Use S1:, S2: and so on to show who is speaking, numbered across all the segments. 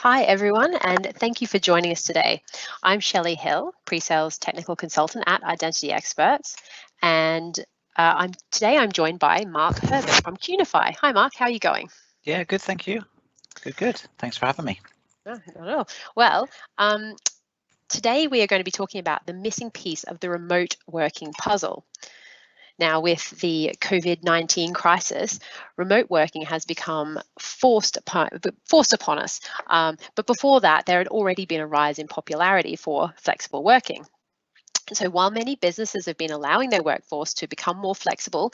S1: Hi everyone, and thank you for joining us today. I'm Shelley Hill, pre-sales technical consultant at Identity Experts, and today I'm joined by Mark Herbert from Qnify. Hi Mark, how are you going?
S2: Yeah, good, thank you. Good. Thanks for having me.
S1: Oh, not at all. Well, today we are going to be talking about the missing piece of the remote working puzzle. Now, with the COVID-19 crisis, remote working has become forced upon us. But before that, there had already been a rise in popularity for flexible working. So while many businesses have been allowing their workforce to become more flexible,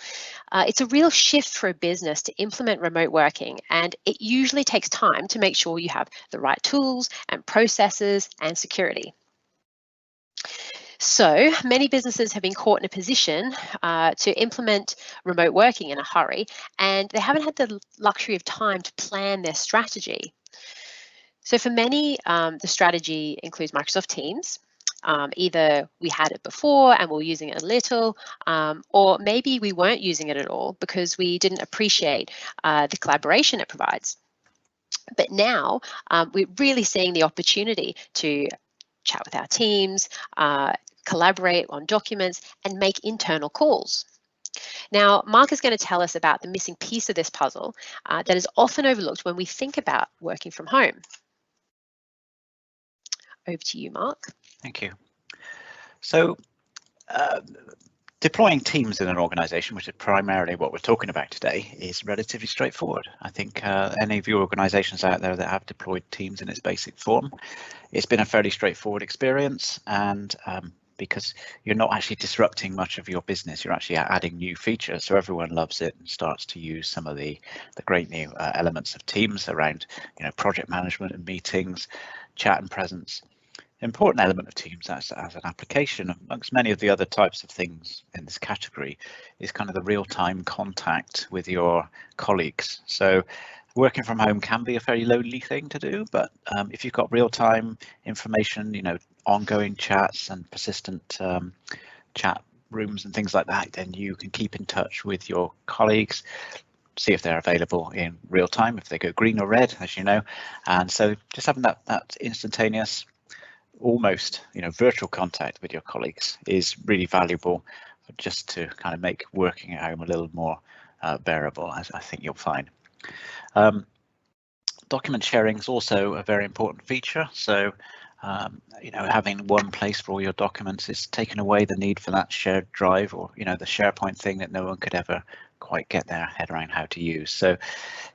S1: it's a real shift for a business to implement remote working, and it usually takes time to make sure you have the right tools and processes and security. So many businesses have been caught in a position to implement remote working in a hurry, and they haven't had the luxury of time to plan their strategy. So for many, the strategy includes Microsoft Teams. Either we had it before and we're using it a little, or maybe we weren't using it at all because we didn't appreciate the collaboration it provides. But now we're really seeing the opportunity to chat with our teams, collaborate on documents, and make internal calls. Now, Mark is going to tell us about the missing piece of this puzzle that is often overlooked when we think about working from home. Over to you, Mark.
S2: Thank you. So, deploying teams in an organization, which is primarily what we're talking about today, is relatively straightforward. I think any of your organizations out there that have deployed teams in its basic form, it's been a fairly straightforward experience, and because you're not actually disrupting much of your business, you're actually adding new features, so everyone loves it and starts to use some of the great new elements of Teams around, project management and meetings, chat and presence. Important element of Teams as an application, amongst many of the other types of things in this category, is kind of the real-time contact with your colleagues. So working from home can be a very lonely thing to do, but if you've got real-time information, ongoing chats and persistent chat rooms and things like that, then you can keep in touch with your colleagues, see if they're available in real time, if they go green or red, as you know. And so just having that instantaneous, almost virtual contact with your colleagues is really valuable, just to kind of make working at home a little more bearable, as I think you'll find. Document sharing is also a very important feature. So having one place for all your documents is taking away the need for that shared drive, or the SharePoint thing that no one could ever quite get their head around how to use. So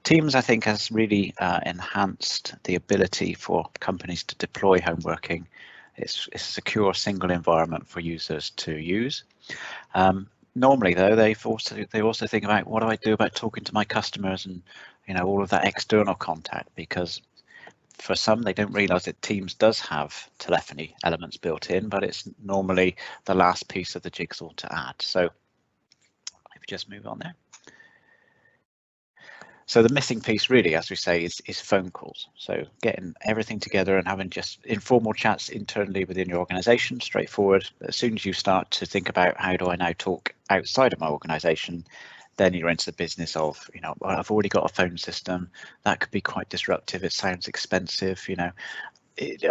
S2: Teams, I think, has really enhanced the ability for companies to deploy home working. It's a secure single environment for users to use. Normally, though, they also think about, what do I do about talking to my customers and all of that external contact, because for some, they don't realize that Teams does have telephony elements built in, but it's normally the last piece of the jigsaw to add. So if you just move on there. So the missing piece, really, as we say, is phone calls. So getting everything together and having just informal chats internally within your organization, straightforward. As soon as you start to think about, how do I now talk outside of my organization, then you're into the business of, well, I've already got a phone system. That could be quite disruptive. It sounds expensive. I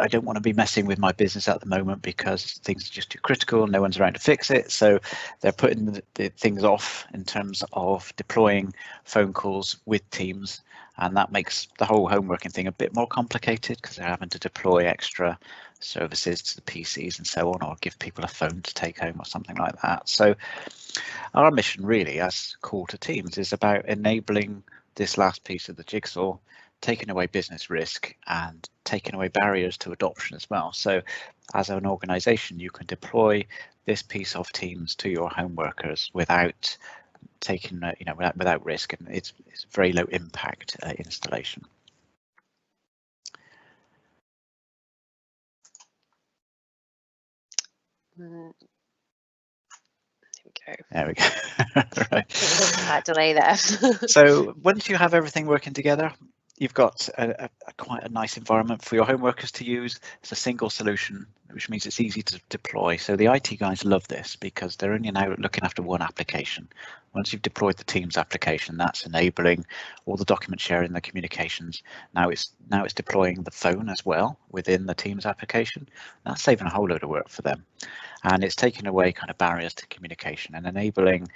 S2: don't want to be messing with my business at the moment because things are just too critical. No one's around to fix it. So they're putting the things off in terms of deploying phone calls with Teams. And that makes the whole home working thing a bit more complicated, because they're having to deploy extra services to the PCs and so on, or give people a phone to take home or something like that. So our mission, really, as Call to Teams, is about enabling this last piece of the jigsaw, taking away business risk and taking away barriers to adoption as well. So as an organization, you can deploy this piece of Teams to your home workers without taking, without risk, and it's very low impact installation. There we go.
S1: Right. Slight delay there.
S2: So once you have everything working together, you've got quite a nice environment for your home workers to use. It's a single solution, which means it's easy to deploy. So the IT guys love this because they're only now looking after one application. Once you've deployed the Teams application, that's enabling all the document sharing, the communications. Now it's deploying the phone as well within the Teams application. That's saving a whole load of work for them, and it's taking away kind of barriers to communication and enabling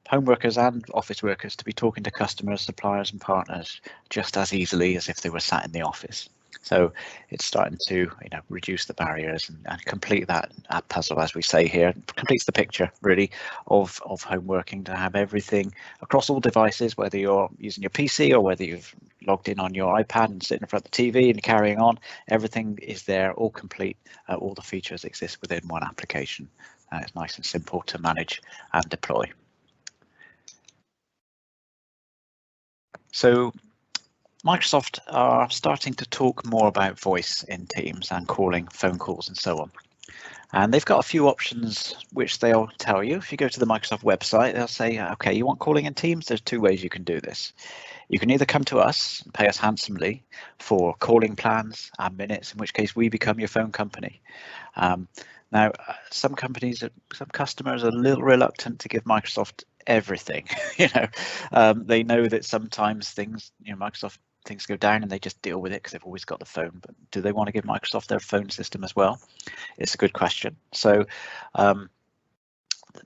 S2: home workers and office workers to be talking to customers, suppliers and partners just as easily as if they were sat in the office. So it's starting to reduce the barriers and complete that puzzle, as we say here. It completes the picture really of home working, to have everything across all devices, whether you're using your PC or whether you've logged in on your iPad and sitting in front of the TV and carrying on. Everything is there, all complete. All the features exist within one application. It's nice and simple to manage and deploy. So Microsoft are starting to talk more about voice in Teams and calling, phone calls and so on. And they've got a few options which they'll tell you. If you go to the Microsoft website, they'll say, okay, you want calling in Teams? There's two ways you can do this. You can either come to us and pay us handsomely for calling plans and minutes, in which case we become your phone company. Now, some customers are a little reluctant to give Microsoft everything. They know that sometimes things, Microsoft things go down and they just deal with it because they've always got the phone. But do they want to give Microsoft their phone system as well? It's a good question. So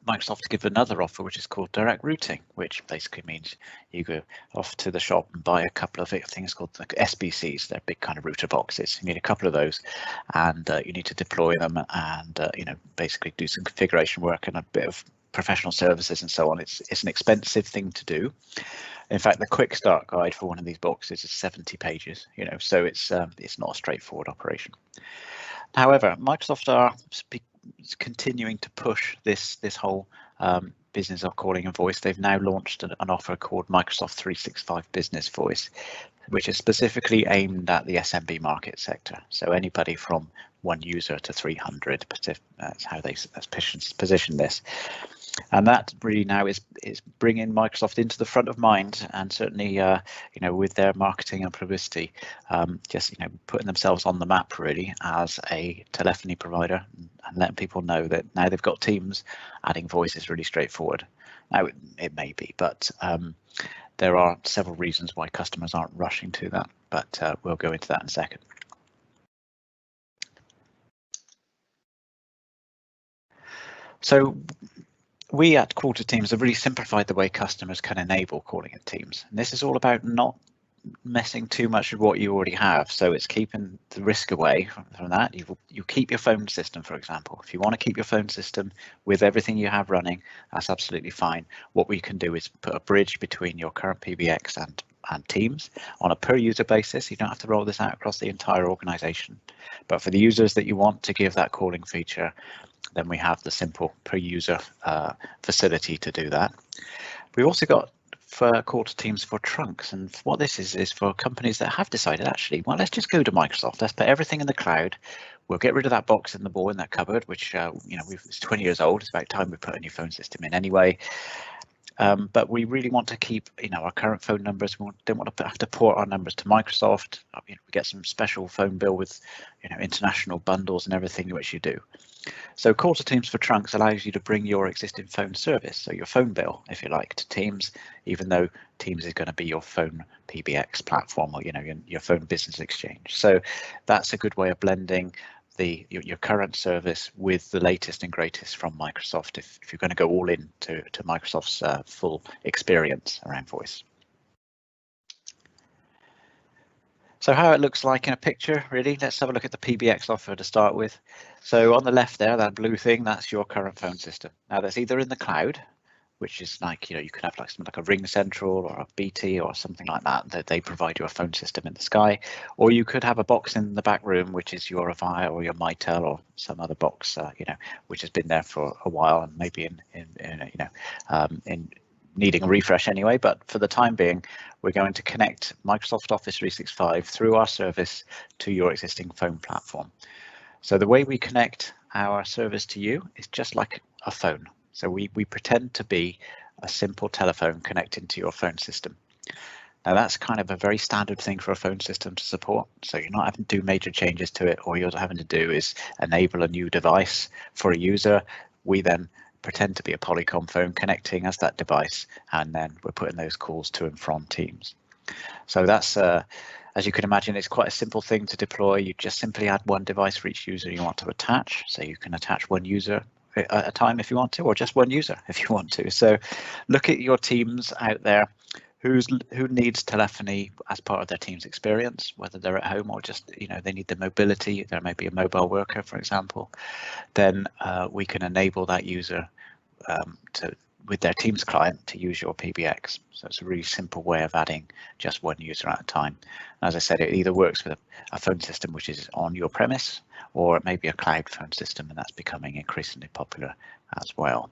S2: Microsoft give another offer which is called direct routing, which basically means you go off to the shop and buy a couple of things called like SBCs. They're big kind of router boxes. You need a couple of those, and you need to deploy them and basically do some configuration work and a bit of professional services and so on. It's an expensive thing to do. In fact, the quick start guide for one of these boxes is 70 pages. So it's not a straightforward operation. However, Microsoft are continuing to push this whole business of calling and voice. They've now launched an offer called Microsoft 365 Business Voice, which is specifically aimed at the SMB market sector. So anybody from 1 user to 300, that's how they position this. And that really now is bringing Microsoft into the front of mind, and certainly with their marketing and publicity, just putting themselves on the map really as a telephony provider and letting people know that now they've got Teams. Adding voice is really straightforward. Now it may be, but there are several reasons why customers aren't rushing to that, but we'll go into that in a second. So we at Quarter Teams have really simplified the way customers can enable calling in Teams. And this is all about not messing too much with what you already have. So it's keeping the risk away from that. You keep your phone system, for example. If you want to keep your phone system with everything you have running, that's absolutely fine. What we can do is put a bridge between your current PBX and Teams on a per user basis. You don't have to roll this out across the entire organization. But for the users that you want to give that calling feature, then we have the simple per user facility to do that. We've also got for Quarter Teams for trunks, and what this is for companies that have decided, actually, well, let's just go to Microsoft, let's put everything in the cloud. We'll get rid of that box in that cupboard, which it's 20 years old. It's about time we put a new phone system in anyway. But we really want to keep our current phone numbers. We don't want to have to port our numbers to Microsoft. We get some special phone bill with international bundles and everything which you do. So Quarter Teams for Trunks allows you to bring your existing phone service, so your phone bill, if you like, to Teams, even though Teams is going to be your phone PBX platform or your phone business exchange. So that's a good way of blending your current service with the latest and greatest from Microsoft if you're going to go all in to Microsoft's full experience around voice. So how it looks like in a picture, really, let's have a look at the PBX offer to start with. So on the left there, that blue thing, that's your current phone system. Now that's either in the cloud, which is like, you could have like something like a Ring Central or a BT or something like that they provide you a phone system in the sky, or you could have a box in the back room, which is your Avaya or your Mitel or some other box, which has been there for a while and maybe in needing a refresh anyway. But for the time being, we're going to connect Microsoft Office 365 through our service to your existing phone platform. So the way we connect our service to you is just like a phone. So we pretend to be a simple telephone connecting to your phone system. Now that's kind of a very standard thing for a phone system to support. So you're not having to do major changes to it. All you're having to do is enable a new device for a user. We then pretend to be a Polycom phone connecting as that device, and then we're putting those calls to and from Teams. So that's, as you can imagine, it's quite a simple thing to deploy. You just simply add one device for each user you want to attach. So you can attach one user at a time if you want to, or just one user if you want to. So look at your teams out there. Who needs telephony as part of their team's experience, whether they're at home or just, they need the mobility. There may be a mobile worker, for example. Then we can enable that user with their Teams client to use your PBX. So it's a really simple way of adding just one user at a time. And as I said, it either works with a phone system which is on your premise, or it may be a cloud phone system, and that's becoming increasingly popular as well.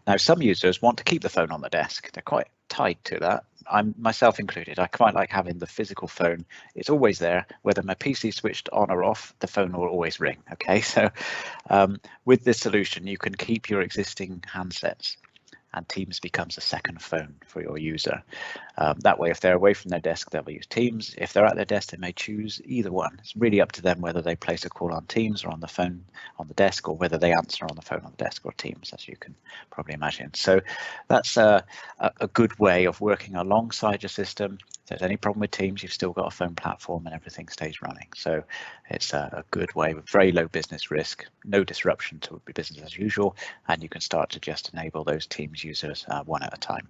S2: Now, some users want to keep the phone on the desk. They're quite tied to that. I'm myself included. I quite like having the physical phone. It's always there. Whether my PC switched on or off, the phone will always ring. Okay, so with this solution, you can keep your existing handsets, and Teams becomes a second phone for your user. That way, if they're away from their desk, they'll use Teams. If they're at their desk, they may choose either one. It's really up to them whether they place a call on Teams or on the phone on the desk, or whether they answer on the phone on the desk or Teams, as you can probably imagine. So that's a good way of working alongside your system. If there's any problem with Teams, you've still got a phone platform and everything stays running. So it's a good way with very low business risk, no disruption to business as usual, and you can start to just enable those Teams users one at a time.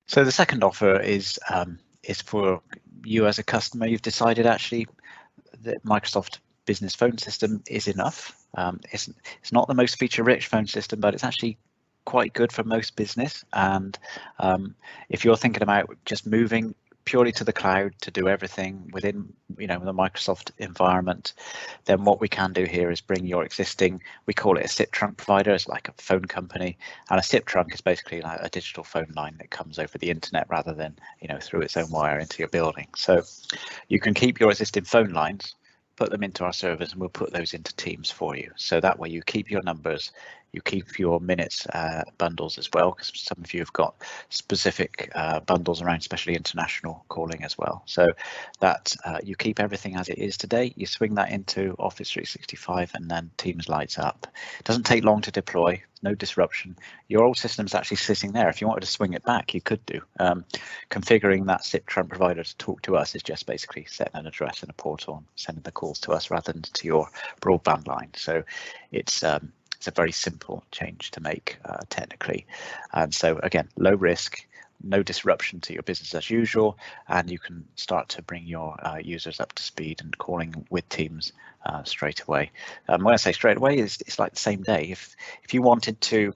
S2: So the second offer is for you as a customer. You've decided actually that Microsoft Business Phone System is enough. It's not the most feature-rich phone system, but it's actually quite good for most business. And if you're thinking about just moving purely to the cloud to do everything within the Microsoft environment, then what we can do here is bring your existing, we call it a SIP trunk provider. It's like a phone company, and a SIP trunk is basically like a digital phone line that comes over the internet rather than through its own wire into your building. So you can keep your existing phone lines, put them into our servers, and we'll put those into Teams for you. So that way you keep your numbers, you keep your minutes bundles as well, because some of you have got specific bundles around, especially international calling as well. So that you keep everything as it is today, you swing that into Office 365, and then Teams lights up. It doesn't take long to deploy, no disruption. Your old system's actually sitting there. If you wanted to swing it back, you could do. Configuring that SIP trunk provider to talk to us is just basically setting an address and a port on, sending the calls to us rather than to your broadband line. So it's a very simple change to make technically. And so again, low risk, no disruption to your business as usual, and you can start to bring your users up to speed and calling with Teams straight away. When I say straight away, it's like the same day. If you wanted to,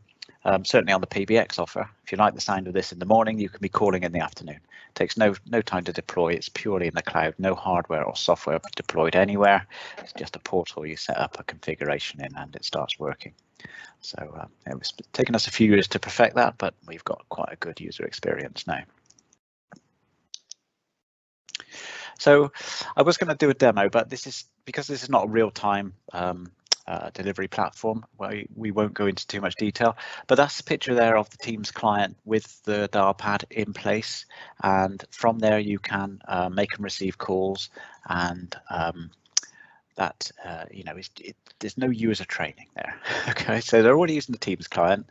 S2: certainly on the PBX offer, if you like the sound of this in the morning, you can be calling in the afternoon. It takes no time to deploy. It's purely in the cloud, no hardware or software deployed anywhere. It's just a portal you set up a configuration in, and it starts working. So it was taking us a few years to perfect that, but we've got quite a good user experience now. So I was going to do a demo, but because this is not a real-time delivery platform, we won't go into too much detail, but that's the picture there of the Teams client with the dial pad in place, and from there you can make and receive calls, and that there's no user training there. Okay, so they're already using the Teams client,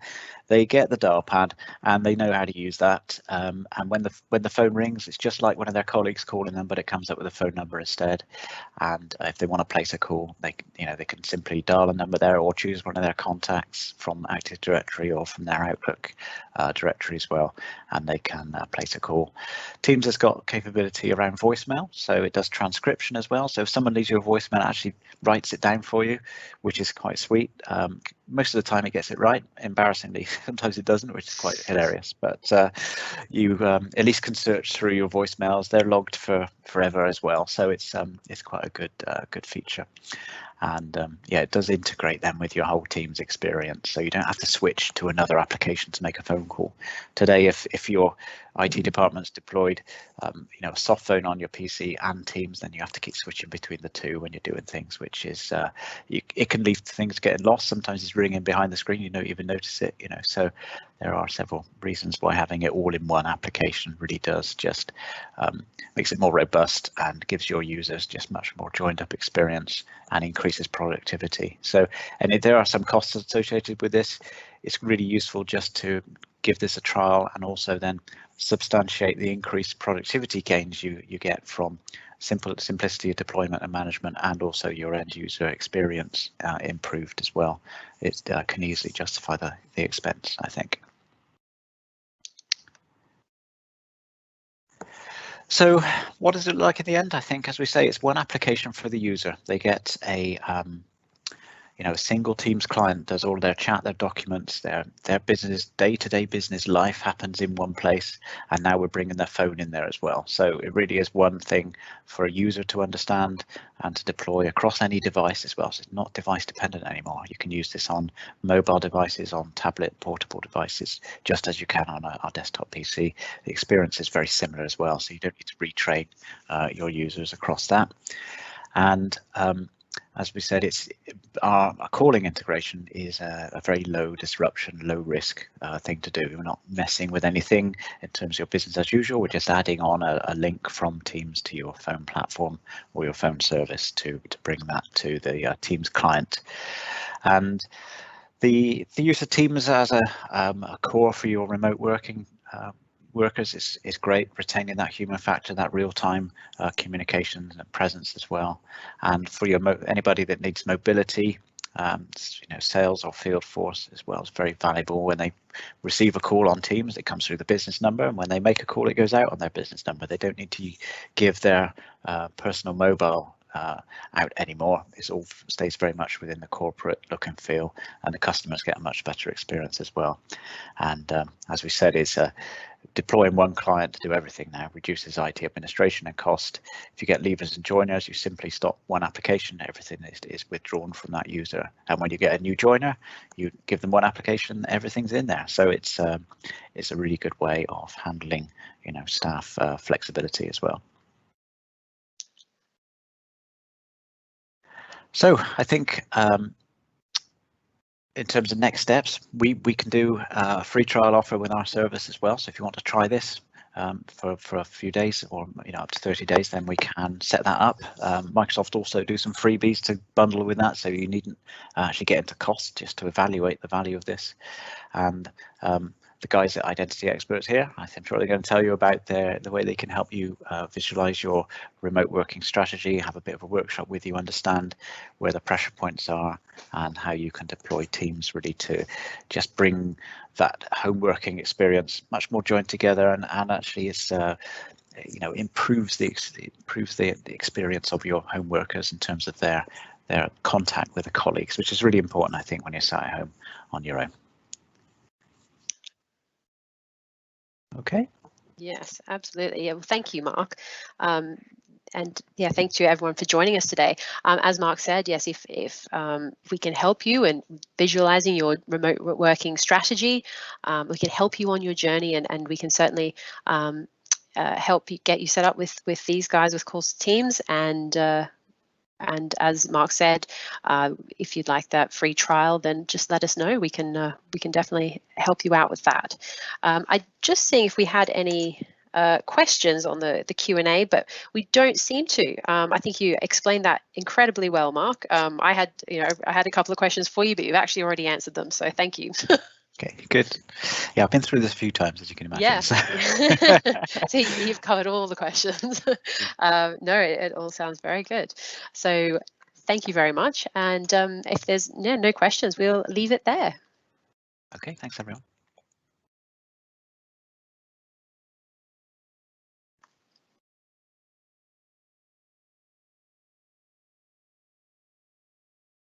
S2: they get the dial pad and they know how to use that, and when the phone rings, it's just like one of their colleagues calling them, but it comes up with a phone number instead. And if they want to place a call, they can simply dial a number there, or choose one of their contacts from Active Directory or from their Outlook directory as well, and they can place a call. Teams has got capability around voicemail, so it does transcription as well. So if someone leaves you a voicemail, it actually writes it down for you, which is quite sweet. Most of the time it gets it right. Embarrassingly, sometimes it doesn't, which is quite hilarious. But you at least can search through your voicemails. They're logged for forever as well, so it's quite a good feature. And yeah, it does integrate them with your whole Teams experience, so you don't have to switch to another application to make a phone call. Today, if your IT department's deployed a soft phone on your PC and Teams, then you have to keep switching between the two when you're doing things, which is it can lead to things getting lost. Sometimes it's ringing behind the screen, you don't even notice it, so there are several reasons why having it all in one application really does just makes it more robust and gives your users just much more joined up experience and increases productivity. So, and if there are some costs associated with this, it's really useful just to give this a trial and also then substantiate the increased productivity gains you get from simplicity of deployment and management, and also your end user experience improved as well. It can easily justify the expense, I think. So what is it like in the end? I think, as we say, it's one application for the user. They get a a single Teams client, does all their chat, their documents, their business, day-to-day business life happens in one place, and now we're bringing their phone in there as well. So it really is one thing for a user to understand and to deploy across any device as well. So it's not device dependent anymore. You can use this on mobile devices, on tablet, portable devices, just as you can on a desktop PC. The experience is very similar as well, so you don't need to retrain your users across that. And as we said, it's our calling integration is a very low disruption, low risk thing to do. We're not messing with anything in terms of your business as usual. We're just adding on a link from Teams to your phone platform or your phone service to bring that to the Teams client. And the use of Teams as a core for your remote working workers is great, retaining that human factor, that real-time communication and presence as well. And for your anybody that needs mobility, sales or field force as well, is very valuable. When they receive a call on Teams, it comes through the business number, and when they make a call, it goes out on their business number. They don't need to give their personal mobile out anymore. It all stays very much within the corporate look and feel, and the customers get a much better experience as well. And as we said, is deploying one client to do everything now reduces IT administration and cost. If you get leavers and joiners, you simply stop one application, everything is withdrawn from that user. And when you get a new joiner, you give them one application, everything's in there. So it's a really good way of handling, staff flexibility as well. So I think in terms of next steps, we can do a free trial offer with our service as well. So if you want to try this for a few days, or up to 30 days, then we can set that up. Microsoft also do some freebies to bundle with that, so you needn't actually get into cost, just to evaluate the value of this. And the guys at Identity Experts here, I'm sure they're going to tell you about the way they can help you visualize your remote working strategy, have a bit of a workshop with you, understand where the pressure points are, and how you can deploy Teams really to just bring that home working experience much more joined together, and actually is improves the experience of your home workers in terms of their contact with the colleagues, which is really important, I think, when you're sat at home on your own. Okay.
S1: Yes, absolutely. Yeah, well, thank you, Mark. And yeah, thanks to everyone for joining us today. As Mark said, yes, if we can help you in visualizing your remote working strategy, we can help you on your journey, and we can certainly help you get you set up with these guys with Calls to Teams. And as Mark said, if you'd like that free trial, then just let us know. We can definitely help you out with that. I just seeing if we had any questions on the Q&A, but we don't seem to. I think you explained that incredibly well, Mark. I had a couple of questions for you, but you've actually already answered them, so thank you.
S2: Okay, good. Yeah, I've been through this a few times, as you can imagine.
S1: Yeah. So you've covered all the questions. No, it all sounds very good. So thank you very much. And if there's no questions, we'll leave it there.
S2: Okay, thanks everyone.